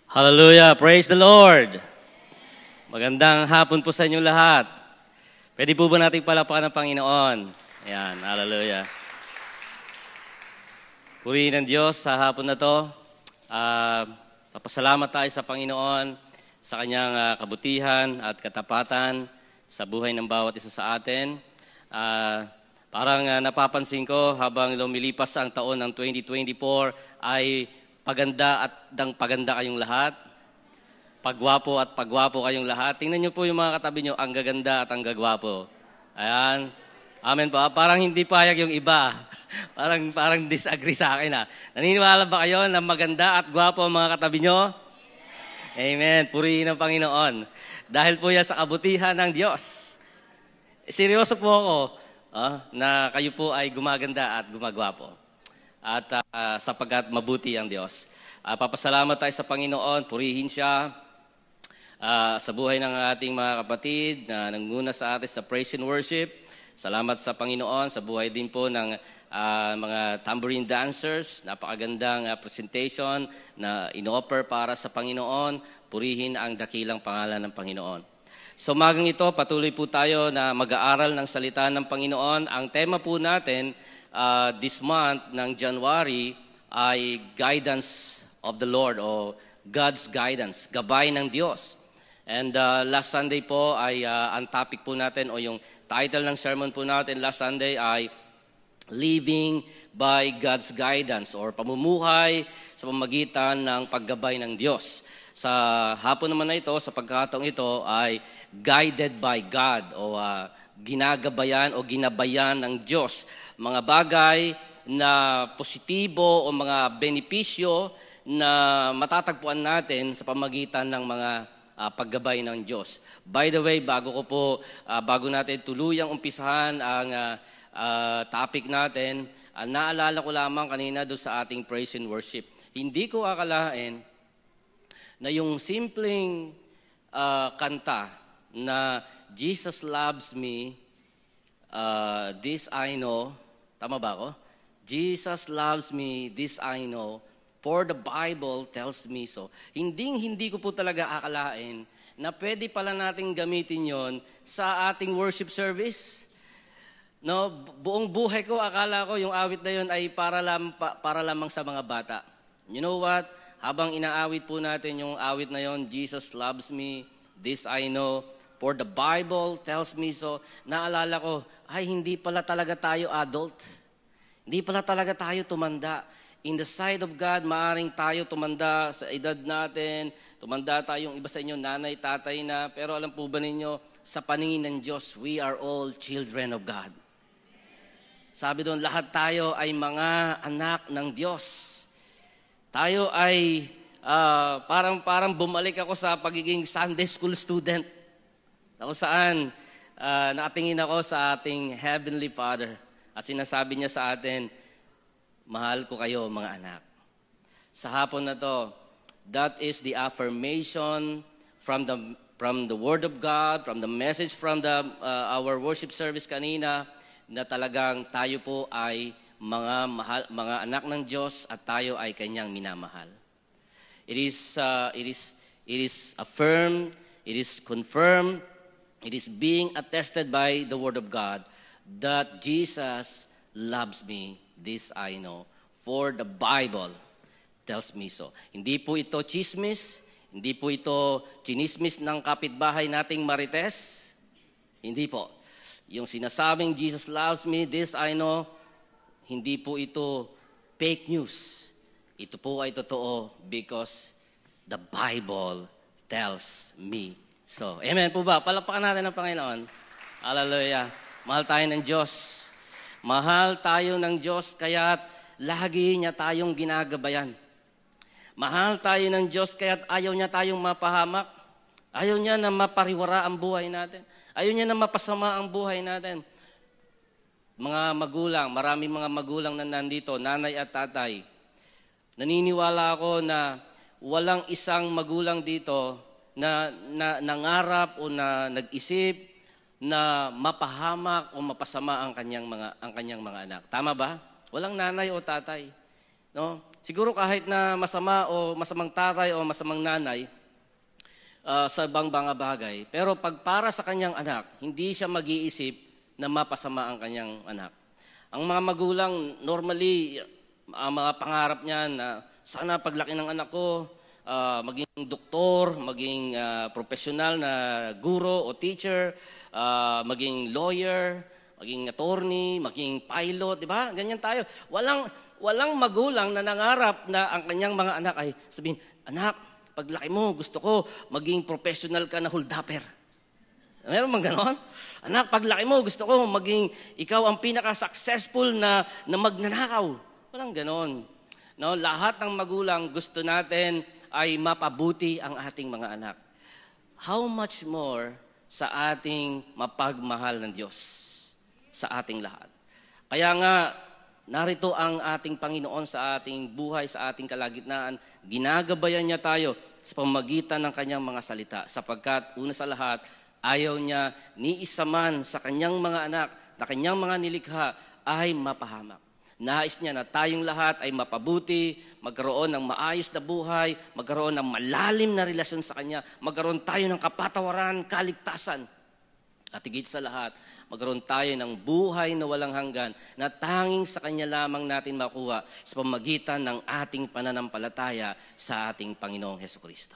Hallelujah! Praise the Lord! Magandang hapon po sa inyong lahat. Pwede po ba natin palapakan ng Panginoon? Ayan, hallelujah. Purihin ng Diyos sa hapon na to. Papasalamat tayo sa Panginoon sa kanyang kabutihan at katapatan sa buhay ng bawat isa sa atin. Parang napapansin ko habang lumilipas ang taon ng 2024 ay paganda at paganda kayong lahat. Pagwapo at pagwapo kayong lahat. Tingnan niyo po yung mga katabi niyo, ang gaganda at ang gagwapo. Ayan. Amen po. Parang hindi payag yung iba. parang disagree sa akin. Naniniwala ba kayo na maganda at gwapo ang mga katabi niyo? Amen. Purihin ang Panginoon. Dahil po yan sa kabutihan ng Diyos. Seryoso po ako na kayo po ay gumaganda at gumagwapo. At sapagkat mabuti ang Diyos. Papasalamat tayo sa Panginoon, purihin siya sa buhay ng ating mga kapatid na nanguna sa atin sa praise and worship. Salamat sa Panginoon, sa buhay din po ng mga tambourine dancers. Napakagandang presentation na inoffer para sa Panginoon. Purihin ang dakilang pangalan ng Panginoon. So umagang ito, patuloy po tayo na mag-aaral ng salita ng Panginoon. Ang tema po natin this month ng January ay guidance of the Lord o God's guidance, gabay ng Diyos. And last Sunday po ay ang topic po natin o yung title ng sermon po natin last Sunday ay Living by God's Guidance or pamumuhay sa pamamagitan ng paggabay ng Diyos. Sa hapon naman na ito, sa pagkakataong ito ay guided by God o ginagabayan o ginabayan ng Diyos. Mga bagay na positibo o mga benepisyo na matatagpuan natin sa pamagitan ng mga paggabay ng Diyos. By the way, bago natin tuluyang umpisahan ang topic natin, naalala ko lamang kanina doon sa ating praise and worship. Hindi ko akalain na yung simpleng kanta na Jesus loves me, this I know. Tama ba ako? Jesus loves me, this I know. For the Bible tells me so. Hindi ko po talaga akalain na pwede pala nating gamitin yon sa ating worship service. No, buong buhay ko, akala ko yung awit na yon ay para lamang sa mga bata. You know what? Habang inaawit po natin yung awit na yon, Jesus loves me, this I know. For the Bible tells me so. Naalala ko, ay hindi pala talaga tayo adult. Hindi pala talaga tayo tumanda. In the sight of God, maaring tayo tumanda sa edad natin. Tumanda tayong iba sa inyo, nanay, tatay na. Pero alam po ba ninyo, sa paningin ng Diyos, we are all children of God. Sabi doon, lahat tayo ay mga anak ng Diyos. Tayo ay, parang bumalik ako sa pagiging Sunday school student. Kung saan, nakatingin ako sa ating Heavenly Father. At sinasabi niya sa atin, mahal ko kayo mga anak. Sa hapon na to, that is the affirmation from the Word of God, from the message from our worship service kanina, na talagang tayo po ay mga anak ng Diyos at tayo ay kanyang minamahal. It is affirmed, it is confirmed, it is being attested by the Word of God that Jesus loves me, this I know, for the Bible tells me so. Hindi po ito chismis, hindi po ito chinismis ng kapitbahay nating Marites. Hindi po. Yung sinasabing Jesus loves me, this I know, hindi po ito fake news. Ito po ay totoo because the Bible tells me so. Amen po ba? Palakpakan natin ang Panginoon. Hallelujah. Mahal tayo ng Diyos. Mahal tayo ng Diyos, kaya't lagi niya tayong ginagabayan. Mahal tayo ng Diyos, kaya't ayaw niya tayong mapahamak. Ayaw niya na mapariwara ang buhay natin. Ayaw niya na mapasama ang buhay natin. Mga magulang, maraming mga magulang na nandito, nanay at tatay. Naniniwala ako na walang isang magulang dito na nangarap o na nag-isip na mapahamak o mapasama ang kanyang mga anak. Tama ba? Walang nanay o tatay. No? siguro kahit na masama o masamang tatay o masamang nanay sa ibang mga bagay, pero pag para sa kanyang anak, hindi siya mag-iisip na mapasama ang kanyang anak. Ang mga magulang, normally, ang mga pangarap niya na sana paglaki ng anak ko, maging doktor, maging professional na guro o teacher, maging lawyer, maging attorney, maging pilot, di ba? Ganyan tayo. Walang magulang na nangarap na ang kanyang mga anak ay sabihin, anak, paglaki mo, gusto ko maging professional ka na holdapper. Meron bang ganon? Anak, paglaki mo, gusto ko maging ikaw ang pinaka-successful na magnanakaw. Walang ganon. No, lahat ng magulang gusto natin ay mapabuti ang ating mga anak. How much more sa ating mapagmahal ng Diyos sa ating lahat. Kaya nga, narito ang ating Panginoon sa ating buhay, sa ating kalagitnaan. Ginagabayan niya tayo sa pamamagitan ng kanyang mga salita. Sapagkat, una sa lahat, ayaw niya ni isa man sa kanyang mga anak, na kanyang mga nilikha ay mapahamak. Nais niya na tayong lahat ay mapabuti, magkaroon ng maayos na buhay, magkaroon ng malalim na relasyon sa Kanya, magkaroon tayo ng kapatawaran, kaligtasan. At higit sa lahat, magkaroon tayo ng buhay na walang hanggan na tanging sa Kanya lamang natin makuha sa pamamagitan ng ating pananampalataya sa ating Panginoong Hesukristo.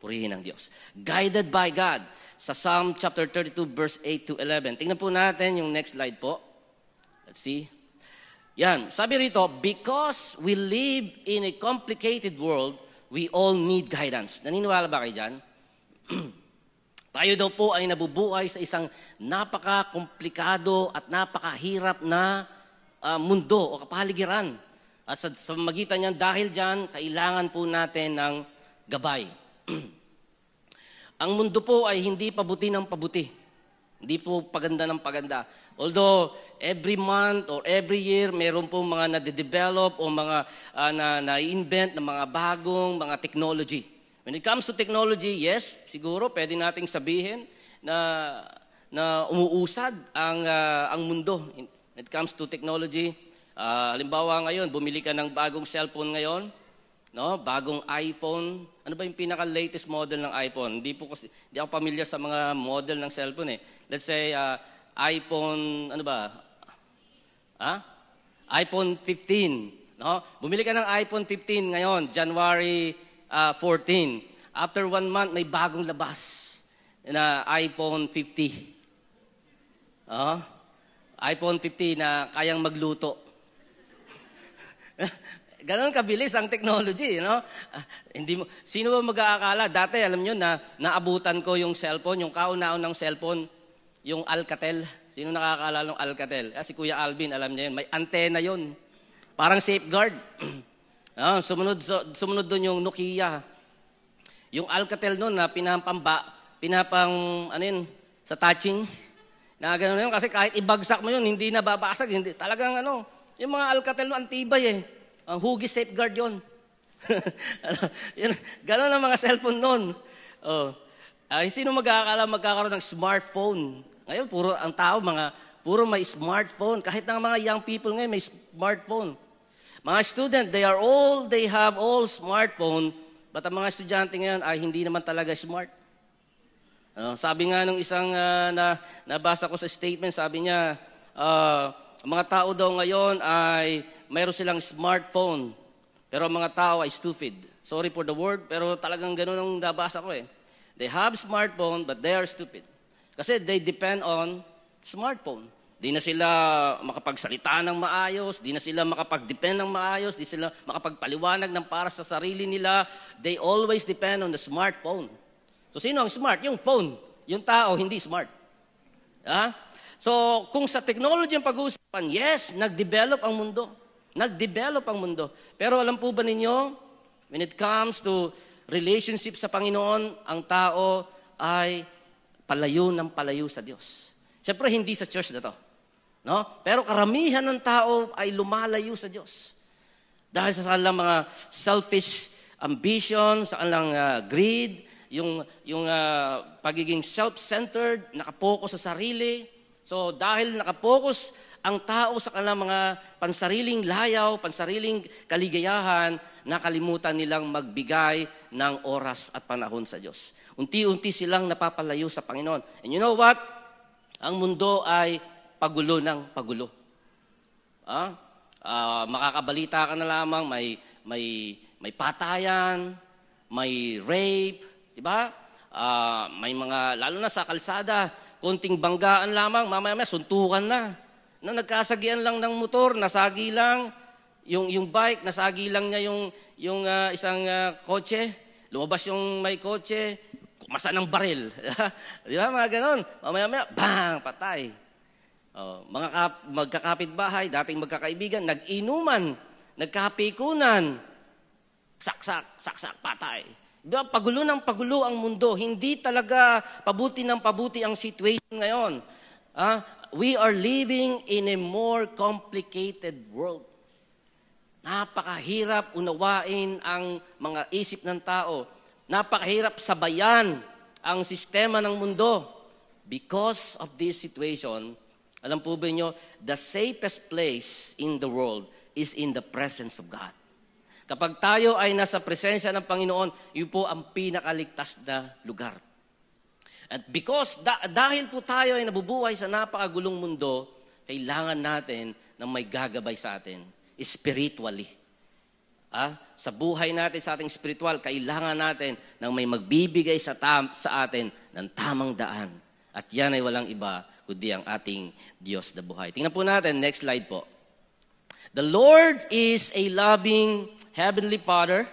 Purihin ang Diyos. Guided by God. Sa Psalm chapter 32 verse 8 to 11. Tingnan po natin yung next slide po. Let's see. Yan, sabi rito, because we live in a complicated world, we all need guidance. Naniniwala ba kayo dyan? Tayo daw po ay nabubuhay sa isang napaka-komplikado at napakahirap na mundo o kapaligiran. At sa magitan niyan, dahil dyan, kailangan po natin ng gabay. Ang mundo po ay hindi pabuti ng pabuti. Hindi po paganda ng paganda. Although, every month or every year, meron po mga nade-develop o mga na-invent ng mga bagong mga technology. When it comes to technology, yes, siguro pwede nating sabihin na umuusad ang mundo. When it comes to technology, halimbawa ngayon, bumili ka ng bagong cellphone ngayon, no? Bagong iPhone. Ano ba yung pinaka-latest model ng iPhone? Hindi ako familiar sa mga model ng cellphone eh. Let's say iPhone, ano ba? iPhone 15, no? Bumili ka ng iPhone 15 ngayon, January 14. After 1 month, may bagong labas na iPhone 50. iPhone 50 na kayang magluto. Ganon kabilis ang technology, no? Sino ba mag-aakala? Dati, alam nyo na naabutan ko yung cellphone, yung kauna-unang cellphone, yung Alcatel. Sino nakakaalala ng Alcatel? Si Kuya Alvin, alam niya yun. May antena yun. Parang safeguard. Sumunod doon yung Nokia. Yung Alcatel noon na sa touching. Na gano'n yun. Kasi kahit ibagsak mo yun, hindi na babasag. Hindi, talagang yung mga Alcatel noon, antibay eh. Ang hugis safeguard yun. Gano'n ang mga cellphone noon. Sino magkakaroon ng smartphone? Ngayon, ang tao, puro may smartphone. Kahit ng mga young people ngayon, may smartphone. Mga student, they have all smartphone, but ang mga estudyante ngayon ay hindi naman talaga smart. Sabi nga nung isang nabasa ko sa statement, sabi niya, mga tao daw ngayon ay mayroon silang smartphone, pero ang mga tao ay stupid. Sorry for the word, pero talagang gano'n ang nabasa ko eh. They have smartphone, but they are stupid. Kasi they depend on smartphone. Di na sila makapagsalita ng maayos, di na sila makapag-depend ng maayos, di sila makapagpaliwanag ng para sa sarili nila. They always depend on the smartphone. So sino ang smart? Yung phone. Yung tao, hindi smart. So kung sa technology ang pag-uusapan, yes, nag-develop ang mundo. Nag-develop ang mundo. Pero alam po ba ninyo, when it comes to relationship sa Panginoon, ang tao ay palayo ng palayo sa Diyos. Siyempre, hindi sa church na to. No? Pero karamihan ng tao ay lumalayo sa Diyos. Dahil sa kanilang mga selfish ambition, sa kanilang greed, yung pagiging self-centered, nakapokus sa sarili. So, dahil nakapokus ang tao sa kanilang mga pansariling layaw, pansariling kaligayahan, nakalimutan nilang magbigay ng oras at panahon sa Diyos. Unti-unti silang napapalayo sa Panginoon. And you know what? Ang mundo ay pagulo ng pagulo. Makakabalita ka na lamang, may patayan, may rape, di ba? May mga, lalo na sa kalsada, konting banggaan lamang, mamaya suntukan na. No, nagkasagian lang ng motor, nasagi lang, yung bike, nasagi lang niya yung isang kotse, lumabas yung may kotse, kumasa ng baril. Di ba, mga ganon? Mamaya, bang, patay. Mga magkakapitbahay, dating magkakaibigan, nag-inuman, nagkapikunan, saksak, patay. Diba? Pagulo ng pagulo ang mundo. Hindi talaga pabuti ng pabuti ang situation ngayon. We are living in a more complicated world. Napakahirap unawain ang mga isip ng tao. Napakahirap sabayan ang sistema ng mundo. Because of this situation, alam po ba niyo, the safest place in the world is in the presence of God. Kapag tayo ay nasa presensya ng Panginoon, yun po ang pinakaligtas na lugar. At because dahil po tayo ay nabubuhay sa napakagulong mundo, kailangan natin na may gagabay sa atin spiritually. Sa buhay natin, sa ating spiritual, kailangan natin na may magbibigay sa atin ng tamang daan. At yan ay walang iba kundi ang ating Diyos na buhay. Tingnan po natin, next slide po. The Lord is a loving Heavenly Father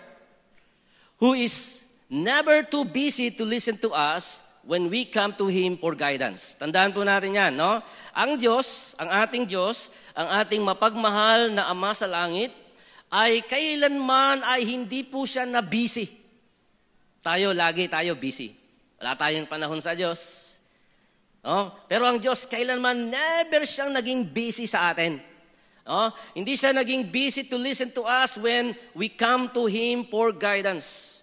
who is never too busy to listen to us when we come to Him for guidance. Tandaan po natin yan, no? Ang Diyos, ang ating mapagmahal na Ama sa langit, ay kailanman ay hindi po siya na busy. Lagi tayo busy. Wala tayong panahon sa Diyos. No? Pero ang Diyos, kailanman never siyang naging busy sa atin. Hindi siya naging busy to listen to us when we come to Him for guidance.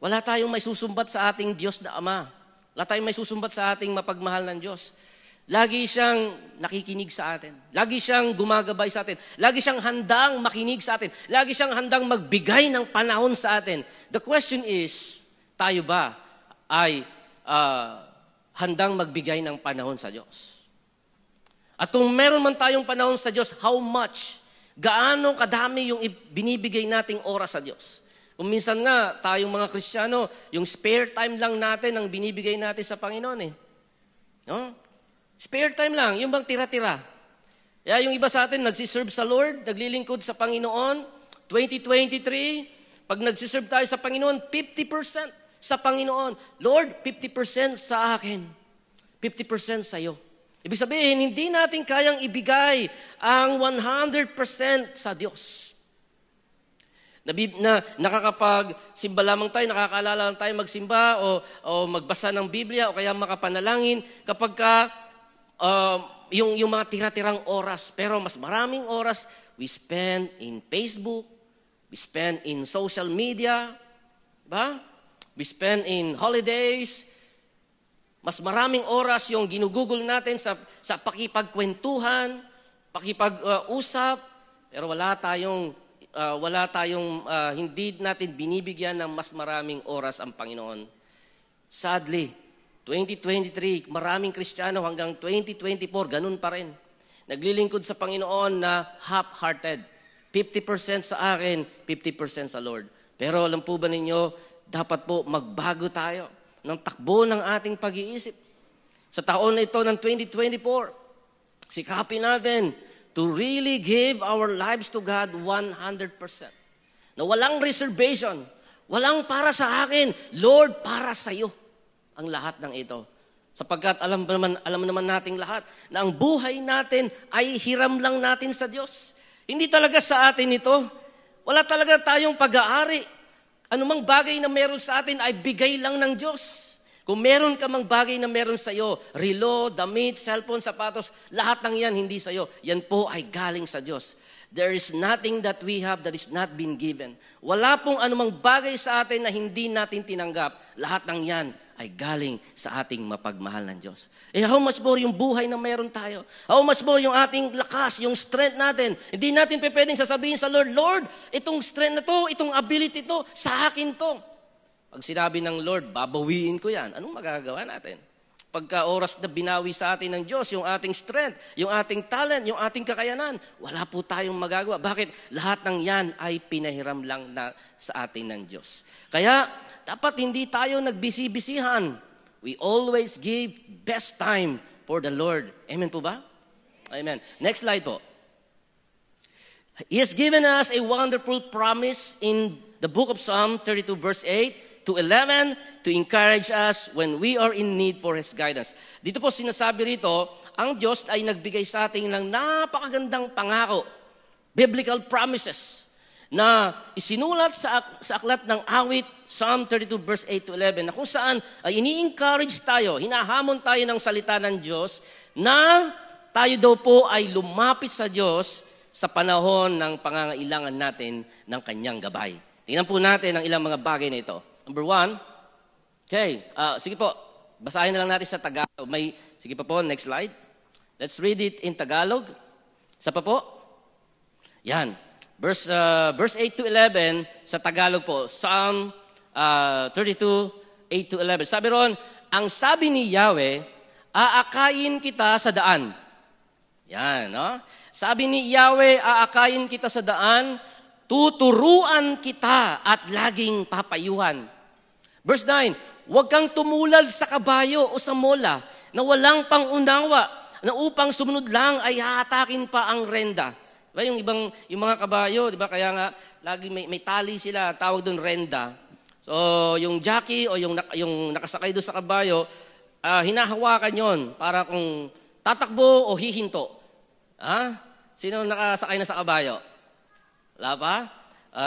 Wala tayong may susumbat sa ating Diyos na Ama. Wala tayong may susumbat sa ating mapagmahal ng Diyos. Lagi siyang nakikinig sa atin. Lagi siyang gumagabay sa atin. Lagi siyang handang makinig sa atin. Lagi siyang handang magbigay ng panahon sa atin. The question is, tayo ba ay handang magbigay ng panahon sa Diyos? At kung meron man tayong panahon sa Diyos, how much? Gaano kadami yung binibigay nating oras sa Diyos? Kung minsan nga, tayong mga Kristiyano, yung spare time lang natin ang binibigay natin sa Panginoon eh. No? Spare time lang, yung bang tira-tira. Kaya yung iba sa atin, nagsiserve sa Lord, naglilingkod sa Panginoon. 2023, pag nagsiserve tayo sa Panginoon, 50% sa Panginoon. Lord, 50% sa akin. 50% sa iyo. Ibig sabihin, hindi natin kayang ibigay ang 100% sa Diyos. Nakakapag-simba lamang tayo, nakakaalala lang tayo magsimba o magbasa ng Biblia o kaya makapanalangin kapag yung mga tira-tirang oras. Pero mas maraming oras we spend in Facebook, we spend in social media, ba? We spend in holidays. Mas maraming oras yung ginugugol natin sa pakipagkwentuhan, pakipag-usap, pero wala tayong hindi natin binibigyan ng mas maraming oras ang Panginoon. Sadly, 2023, maraming Kristiyano hanggang 2024, ganun pa rin. Naglilingkod sa Panginoon na half-hearted. 50% sa akin, 50% sa Lord. Pero alam po ba ninyo, dapat po magbago tayo ng takbo ng ating pag-iisip. Sa taon na ito ng 2024, sikapin natin to really give our lives to God 100%. Na walang reservation, walang para sa akin, Lord, para sa iyo ang lahat ng ito. Sapagkat alam naman nating lahat na ang buhay natin ay hiram lang natin sa Diyos. Hindi talaga sa atin ito. Wala talaga tayong pag-aari. Anumang bagay na meron sa atin ay bigay lang ng Diyos. Kung meron ka mang bagay na meron sa iyo, relo, damit, cellphone, sapatos, lahat ng yan hindi sa iyo. Yan po ay galing sa Diyos. There is nothing that we have that is not been given. Wala pong anumang bagay sa atin na hindi natin tinanggap. Lahat ng yan ay galing sa ating mapagmahal ng Diyos. How much more yung buhay na mayroon tayo? How much more yung ating lakas, yung strength natin? Hindi natin pwedeng sasabihin sa Lord, Lord, itong strength na to, itong ability to, sa akin to. Pag sinabi ng Lord, babawiin ko yan, anong magagawa natin? Pagka oras na binawi sa atin ng Diyos, yung ating strength, yung ating talent, yung ating kakayanan, wala po tayong magagawa. Bakit? Lahat ng yan ay pinahiram lang na sa atin ng Diyos. Kaya, dapat hindi tayo nagbisi-bisihan. We always give best time for the Lord. Amen po ba? Amen. Next slide po. He has given us a wonderful promise in the book of Psalm 32 verse 8 to 11 to encourage us when we are in need for His guidance. Dito po sinasabi rito, ang Diyos ay nagbigay sa atin ng napakagandang pangako, biblical promises, na isinulat sa aklat ng awit, Psalm 32 verse 8 to 11, na kung saan ay ini-encourage tayo, hinahamon tayo ng salita ng Diyos, na tayo daw po ay lumapit sa Diyos sa panahon ng pangangailangan natin ng Kanyang gabay. Tingnan po natin ang ilang mga bagay na ito. Number 1, okay, sige po, basahin na lang natin sa Tagalog. Sige pa po, next slide. Let's read it in Tagalog. Isa pa po. Yan. Verse 8 to 11 sa Tagalog po. Psalm 32, 8 to 11. Sabi ron, ang sabi ni Yahweh, aakayin kita sa daan. Yan, no? Sabi ni Yahweh, aakayin kita sa daan, tuturuan kita at laging papayuhan. Verse 9, huwag kang tumulad sa kabayo o sa mola na walang pangunawa, na upang sumunod lang ay hahatakin pa ang renda. Diba, yung mga kabayo, diba, kaya nga lagi may tali sila, tawag doon renda. So, yung jockey o yung nakasakay doon sa kabayo, hinahawakan yon para kung tatakbo o hihinto. Sino nakasakay na sa kabayo? Wala pa?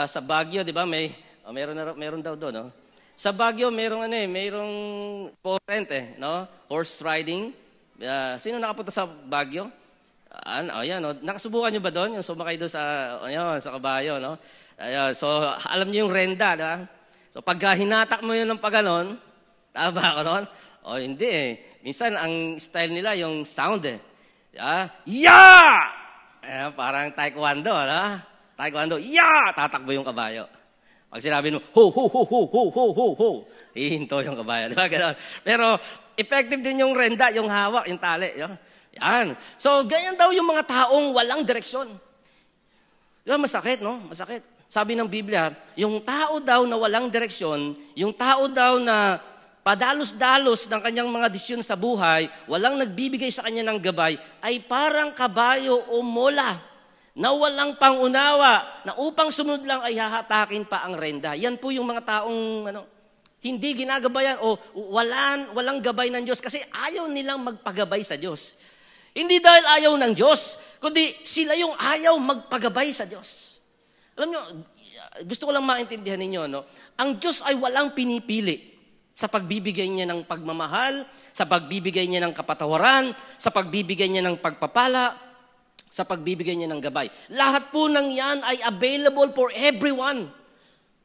Sa Baguio, di ba, meron daw doon, no? Sa Baguio, merong current, no? Horse riding. Sino nakapunta sa Baguio? Ayan, no? Nakasubukan nyo ba doon? Yung sumakay doon sa kabayo, no? Ayan, so, alam niyo yung renda, di ba? So, pag hinatak mo yun ng paganon, tama ako noon? O, hindi eh. Minsan, ang style nila, yung sound eh. Yeah! Parang taekwondo, no? Taekwondo, yeah! Tatakbo yung kabayo. Pag sinabi mo, ho, ho, ho, ho, ho, ho, ho, ho, hihinto yung kabayo. Diba? Ganon. Pero, effective din yung renda, yung hawak, yung tali. Yan. So, ganyan daw yung mga taong walang direksyon. Diba, masakit, no? Masakit. Sabi ng Biblia, yung tao daw na walang direksyon, yung tao daw na padalos-dalos ng kanyang mga desisyon sa buhay, walang nagbibigay sa kanya ng gabay, ay parang kabayo o mola na walang pangunawa, na upang sumunod lang ay hahatakin pa ang renda. Yan po yung mga taong hindi ginagabayan o walang gabay ng Diyos kasi ayaw nilang magpagabay sa Diyos. Hindi dahil ayaw ng Diyos, kundi sila yung ayaw magpagabay sa Diyos. Alam nyo, gusto ko lang maintindihan ninyo, no? Ang Diyos ay walang pinipili sa pagbibigay niya ng pagmamahal, sa pagbibigay niya ng kapatawaran, sa pagbibigay niya ng pagpapala, sa pagbibigay niya ng gabay. Lahat po ng yan ay available for everyone.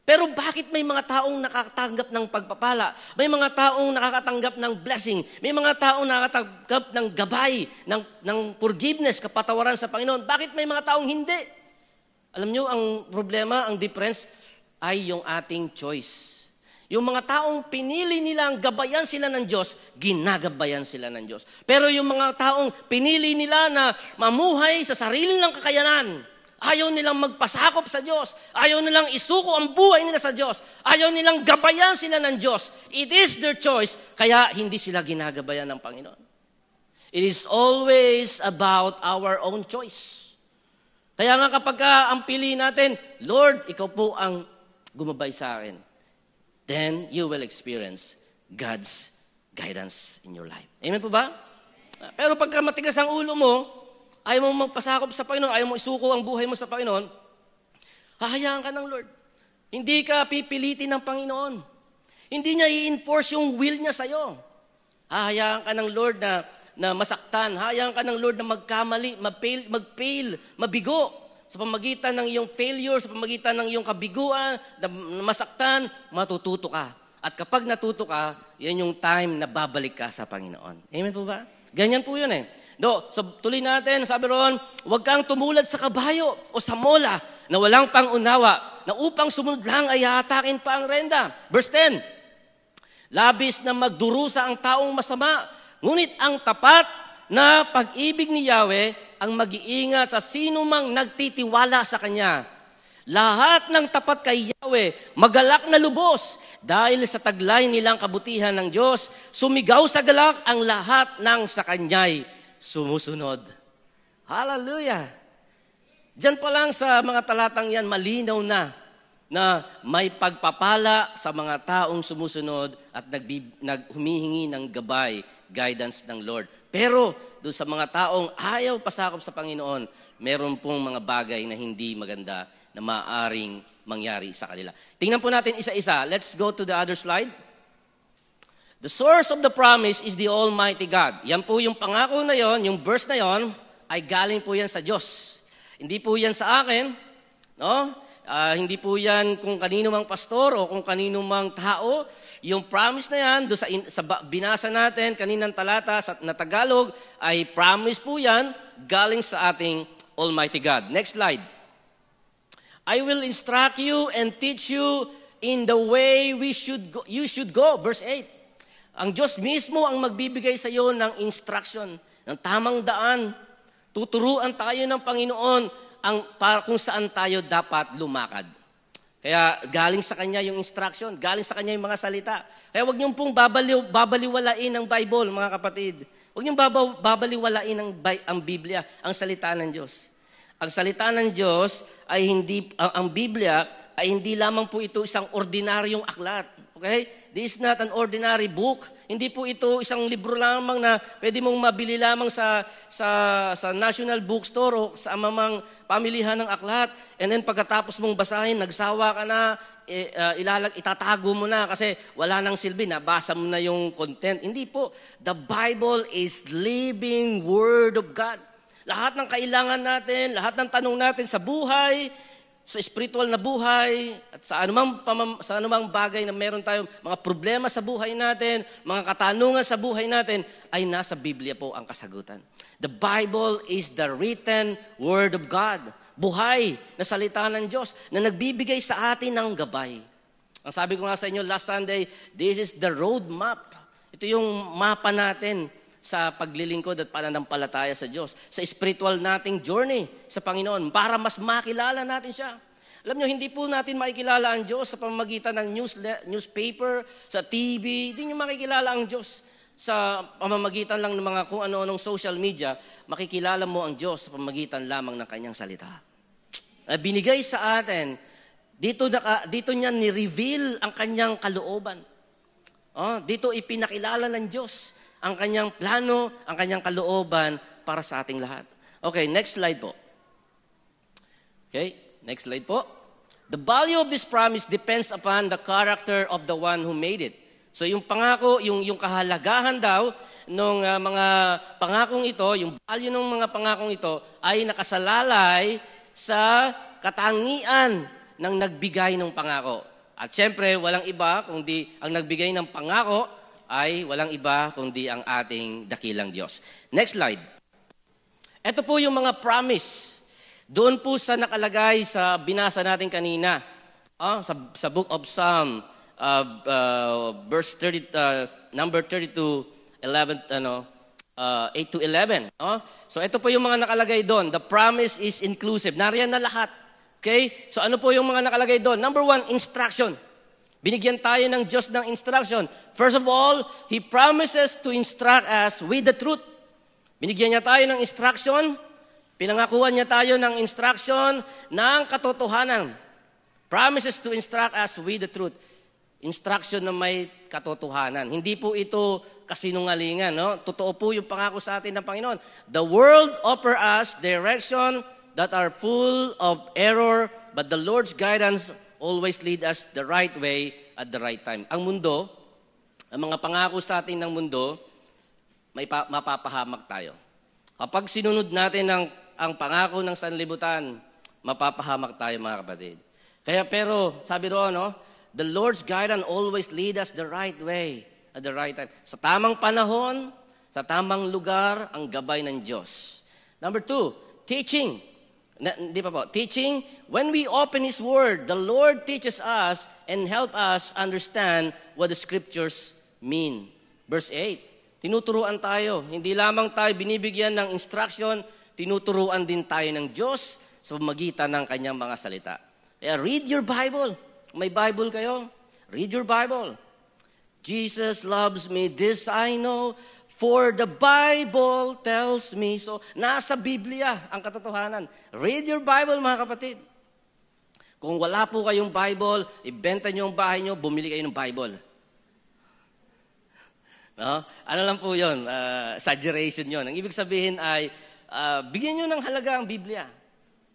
Pero bakit may mga taong nakakatanggap ng pagpapala? May mga taong nakakatanggap ng blessing. May mga taong nakakatanggap ng gabay, ng forgiveness, kapatawaran sa Panginoon. Bakit may mga taong hindi? Alam nyo, ang problema, ang difference, ay yung ating choice. Yung mga taong pinili nilang gabayan sila ng Diyos, ginagabayan sila ng Diyos. Pero yung mga taong pinili nila na mamuhay sa sarili ng kakayanan, ayaw nilang magpasakop sa Diyos, ayaw nilang isuko ang buhay nila sa Diyos, ayaw nilang gabayan sila ng Diyos. It is their choice, kaya hindi sila ginagabayan ng Panginoon. It is always about our own choice. Kaya nga kapag ang pili natin, Lord, ikaw po ang gumabay sa akin, then you will experience God's guidance in your life. Amen po ba? Pero pagka matigas ang ulo mo, ayaw mo magpasakop sa Panginoon, ayaw mo isuko ang buhay mo sa Panginoon, hahayaan ka ng Lord. Hindi ka pipilitin ng Panginoon. Hindi niya i-enforce yung will niya sa'yo. Hahayaan ka ng Lord na masaktan. Hahayaan ka ng Lord na magkamali, mag-fail, mabigo sa pamagitan ng iyong failure, sa pamagitan ng iyong kabiguan, na masaktan, matututo ka. At kapag natuto ka, yan yung time na babalik ka sa Panginoon. Amen po ba? Ganyan po yun eh. So tuloy natin, sabi roon, huwag kang tumulad sa kabayo o sa mola na walang pangunawa, na upang sumunod lang ay hatakin pa ang renda. Verse 10, labis na magdurusa ang taong masama, ngunit ang tapat na pag-ibig ni Yahweh ang mag-iingat sa sino mang nagtitiwala sa Kanya. Lahat ng tapat kay Yahweh, magalak na lubos dahil sa taglay nilang kabutihan ng Diyos, sumigaw sa galak ang lahat ng sa Kanya'y sumusunod. Hallelujah! Diyan pa lang sa mga talatang yan, malinaw na may pagpapala sa mga taong sumusunod at humihingi ng gabay, guidance ng Lord. Pero doon sa mga taong ayaw pasakop sa Panginoon, meron pong mga bagay na hindi maganda na maaaring mangyari sa kanila. Tingnan po natin isa-isa. Let's go to the other slide. The source of the promise is the Almighty God. Yan po yung pangako na yon, yung verse na yon, ay galing po yan sa Diyos. Hindi po yan sa akin, no? Hindi po yan kung kanino mang pastor o kung kanino mang tao. Yung promise na yan, doon sa binasa natin, kaninang talata na Tagalog, ay promise po yan galing sa ating Almighty God. Next slide. I will instruct you and teach you in the way you should go. Verse 8. Ang Diyos mismo ang magbibigay sa iyo ng instruction, ng tamang daan. Tuturuan tayo ng Panginoon para kung saan tayo dapat lumakad. Kaya galing sa Kanya yung instruction, galing sa Kanya yung mga salita. Kaya huwag niyong pong babaliwalain ang Bible, mga kapatid. Huwag niyong babaliwalain ang Biblia, ang salita ng Diyos. Ang salita ng Diyos ay ang Biblia ay hindi lamang po ito isang ordinaryong aklat. Okay? This is not an ordinary book. Hindi po ito isang libro lamang na pwede mong mabili lamang sa National Bookstore o sa amamang pamilihan ng aklat. And then pagkatapos mong basahin, nagsawa ka na, itatago mo na kasi wala nang silbi, nabasa mo na yung content. Hindi po. The Bible is living Word of God. Lahat ng kailangan natin, lahat ng tanong natin sa buhay, sa spiritual na buhay, at sa anumang bagay na meron tayong mga problema sa buhay natin, mga katanungan sa buhay natin, ay nasa Biblia po ang kasagutan. The Bible is the written Word of God. Buhay na salita ng Diyos na nagbibigay sa atin ng gabay. Ang sabi ko nga sa inyo last Sunday, this is the road map. Ito yung mapa natin sa paglilingkod at pananampalataya sa Diyos, sa spiritual nating journey sa Panginoon, para mas makilala natin siya. Alam nyo, hindi po natin makikilala ang Diyos sa pamamagitan ng newspaper, sa TV. Hindi nyo makikilala ang Diyos sa pamamagitan lang ng mga kung ano-anong social media. Makikilala mo ang Diyos sa pamamagitan lamang ng Kanyang salita. Binigay sa atin, dito niya ni-reveal ang Kanyang kalooban. Dito ipinakilala ng Diyos ang Kanyang plano, ang Kanyang kalooban para sa ating lahat. Okay, next slide po. Okay, next slide po. The value of this promise depends upon the character of the one who made it. So yung pangako, yung kahalagahan daw ng mga pangakong ito, yung value ng mga pangakong ito ay nakasalalay sa katangian ng nagbigay ng pangako. At syempre, walang iba kundi ang nagbigay ng pangako ay walang iba kundi ang ating dakilang Diyos. Next slide. Ito po yung mga promise. Doon po sa nakalagay sa binasa natin kanina, sa Book of Psalm, verse 30, number 32, 8 to 11. So ito po yung mga nakalagay doon. The promise is inclusive. Nariyan na lahat. Okay? So ano po yung mga nakalagay doon? Number 1, instruction. Binigyan tayo ng Diyos ng instruction. First of all, He promises to instruct us with the truth. Binigyan niya tayo ng instruction. Pinangakuan niya tayo ng instruction ng katotohanan. Promises to instruct us with the truth. Instruction na may katotohanan. Hindi po ito kasinungalingan. No? Totoo po yung pangako sa atin ng Panginoon. The world offer us direction that are full of error, but the Lord's guidance always lead us the right way at the right time. Ang mundo, ang mga pangako sa atin ng mundo, mapapahamak tayo. Kapag sinunod natin ang pangako ng sanlibutan, mapapahamak tayo mga kapatid. Kaya pero, sabi roon, no, the Lord's guidance always lead us the right way at the right time. Sa tamang panahon, sa tamang lugar, ang gabay ng Diyos. Number 2, teaching. Teaching, when we open His Word, the Lord teaches us and help us understand what the Scriptures mean. Verse 8, tinuturuan tayo. Hindi lamang tayo binibigyan ng instruction, tinuturuan din tayo ng Diyos sa pamamagitan ng Kanyang mga salita. Kaya read your Bible. May Bible kayo? Read your Bible. Jesus loves me, this I know, for the Bible tells me so. Nasa Biblia ang katotohanan. Read your Bible, mga kapatid. Kung wala po kayong Bible, ibenta nyo ang bahay nyo, bumili kayo ng Bible. No? Ano lang po yun? Exaggeration yun. Ang ibig sabihin ay, bigyan nyo ng halaga ang Biblia.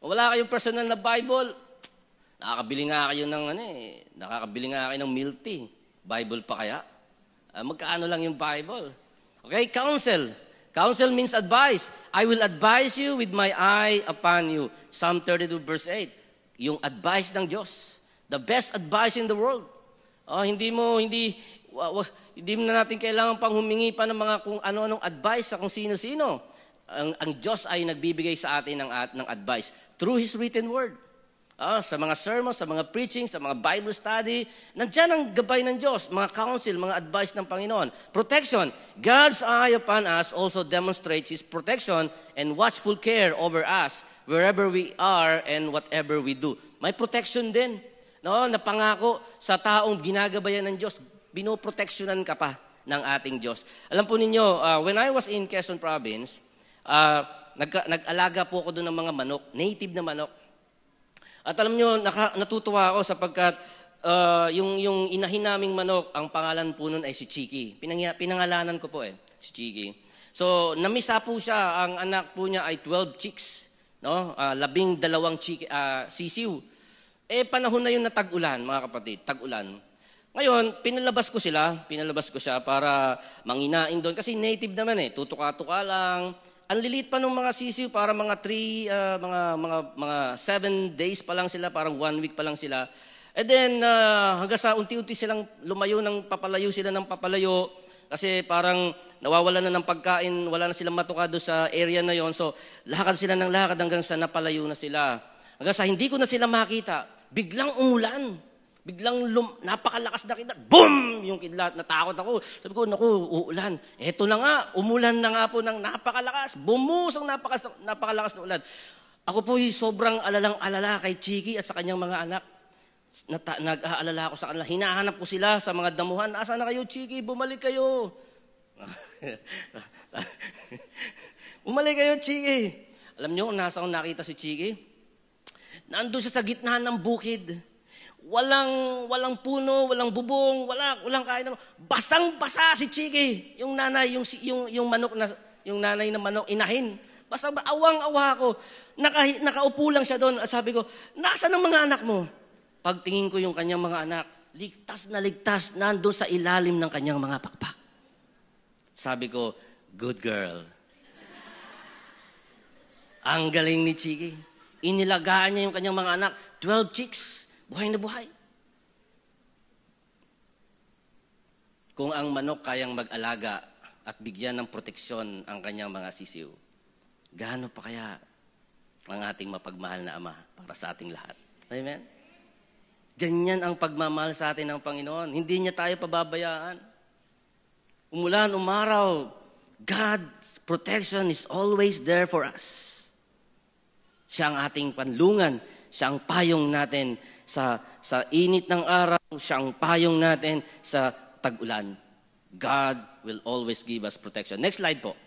Kung wala kayong personal na Bible, nakakabili nga kayo ng milk tea. Bible pa kaya? Magkaano lang yung Bible? Okay, counsel. Counsel means advice. I will advise you with my eye upon you. Psalm 32 verse 8. Yung advice ng Diyos. The best advice in the world. Hindi mo na natin kailangan pang humingi pa ng mga kung ano-anong advice sa kung sino-sino. Ang Diyos ay nagbibigay sa atin ng advice through His written word. Sa mga sermons, sa mga preaching, sa mga Bible study, nandiyan ang gabay ng Diyos, mga counsel, mga advice ng Panginoon. Protection. God's eye upon us also demonstrates His protection and watchful care over us wherever we are and whatever we do. May protection din. No, napangako sa taong ginagabayan ng Diyos, binoproteksyonan ka pa ng ating Diyos. Alam po ninyo, when I was in Quezon Province, nag-alaga po ako doon ng mga manok, native na manok. At alam nyo, natutuwa ako sapagkat yung inahin naming manok, ang pangalan po nun ay si Chiki. Pinangalanan ko po si Chiki. So, namisa po siya, ang anak po niya ay 12 chicks. No? 12 sisiw. Panahon na yun na tag-ulan, mga kapatid, tag-ulan. Ngayon, pinalabas ko siya para manginain doon. Kasi native naman tutuka-tuka lang. Ang lilit pa ng mga sisiw, para mga 7 days pa lang sila, parang 1 week pa lang sila. And then, hanggang sa unti-unti silang papalayo sila ng papalayo, kasi parang nawawalan na ng pagkain, wala na silang matukado sa area na yon. So, lakad sila ng lakad hanggang sa napalayo na sila. Hanggang sa hindi ko na sila makita, biglang umulan. Biglang napakalakas na kidlat. Boom! Yung kidlat, natakot ako. Sabi ko, naku, uulan. Eto na nga, umulan na nga po ng napakalakas. Bumusang napakalakas na ulan. Ako po sobrang alalang-alala kay Chiki at sa kanyang mga anak. Nag-aalala ako sa kanila. Hinahanap ko sila sa mga damuhan. Asa na kayo, Chiki? Bumalik kayo. Bumalik kayo, Chiki. Alam nyo, nasa akong nakita si Chiki? Nandun siya sa gitna ng bukid. Walang puno, walang bubong, walang kain. Basang-basa si Chiki. Yung nanay, yung manok na, yung nanay ng manok, inahin. Basta awang-awa ako. Nakaupo lang siya doon. Sabi ko, nasaan ang mga anak mo? Pagtingin ko yung kanyang mga anak, ligtas na ligtas, nandun sa ilalim ng kanyang mga pakpak. Sabi ko, good girl. Ang galing ni Chiki. Inilagaan niya yung kanyang mga anak, 12 chicks. Buhay na buhay. Kung ang manok kayang mag-alaga at bigyan ng proteksyon ang kanyang mga sisiw, gaano pa kaya ang ating mapagmahal na Ama para sa ating lahat? Amen? Ganyan ang pagmamahal sa atin ng Panginoon. Hindi niya tayo pababayaan. Umulan, umaraw, God's protection is always there for us. Siya ang ating panlungan. Siya ang payong natin sa init ng araw. Siya ang payong natin sa tag-ulan. God will always give us protection. Next slide po.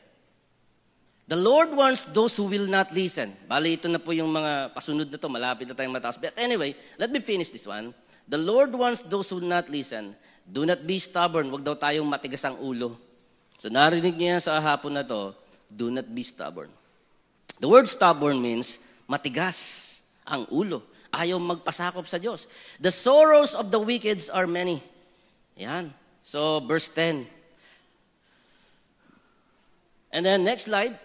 The Lord wants those who will not listen. Bali, ito na po yung mga pasunod na to. Malapit na tayong mataas. But anyway, let me finish this one. The Lord wants those who will not listen. Do not be stubborn. Huwag daw tayong matigas ang ulo. So narinig niya sa hapon na to, do not be stubborn. The word stubborn means matigas ang ulo. Ayaw magpasakop sa Diyos. The sorrows of the wicked are many. Yan. So, verse 10. And then, next slide.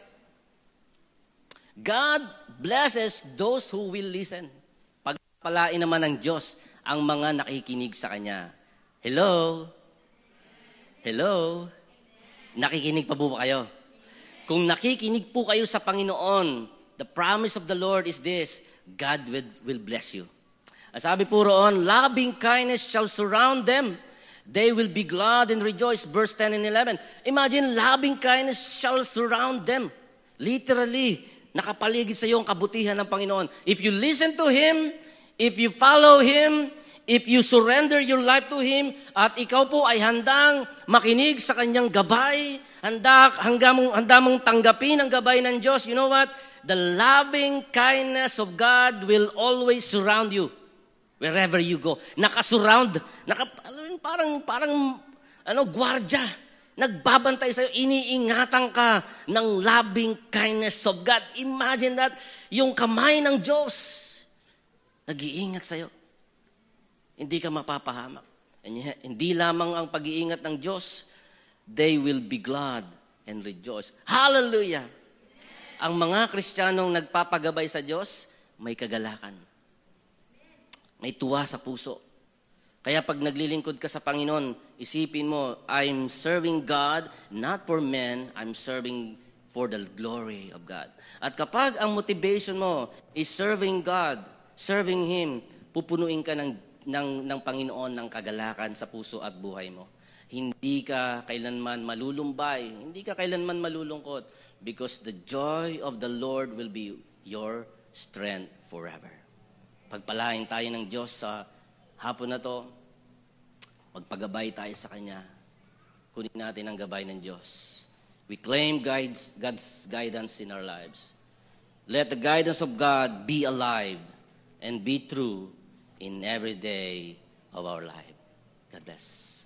God blesses those who will listen. Pagpalain naman ng Diyos ang mga nakikinig sa Kanya. Hello? Hello? Nakikinig pa po ba kayo? Kung nakikinig po kayo sa Panginoon, the promise of the Lord is this, God will bless you. Ang sabi po roon, loving kindness shall surround them. They will be glad and rejoice. Verse 10 and 11. Imagine, loving kindness shall surround them. Literally, nakapaligid sa iyo ang kabutihan ng Panginoon. If you listen to Him, if you follow Him, if you surrender your life to Him, at ikaw po ay handang makinig sa Kanyang gabay, handa mong tanggapin ang gabay ng Diyos, you know what? The loving kindness of God will always surround you. Wherever you go. Nakasurround. Parang gwardya. Nagbabantay sa'yo, iniingatan ka ng loving kindness of God. Imagine that, yung kamay ng Diyos, nag-iingat sa'yo. Hindi ka mapapahamak. Hindi lamang ang pag-iingat ng Diyos, they will be glad and rejoice. Hallelujah! Ang mga Kristiyanong nagpapagabay sa Diyos, may kagalakan. May tuwa sa puso. Kaya pag naglilingkod ka sa Panginoon, isipin mo, I'm serving God, not for men, I'm serving for the glory of God. At kapag ang motivation mo is serving God, serving Him, pupunuin ka ng Panginoon ng kagalakan sa puso at buhay mo. Hindi ka kailanman malulumbay, hindi ka kailanman malulungkot, because the joy of the Lord will be your strength forever. Pagpalain tayo ng Diyos sa hapon na to, magpagabay tayo sa Kanya. Kunin natin ang gabay ng Diyos. We claim God's guidance in our lives. Let the guidance of God be alive and be true in every day of our life. God bless.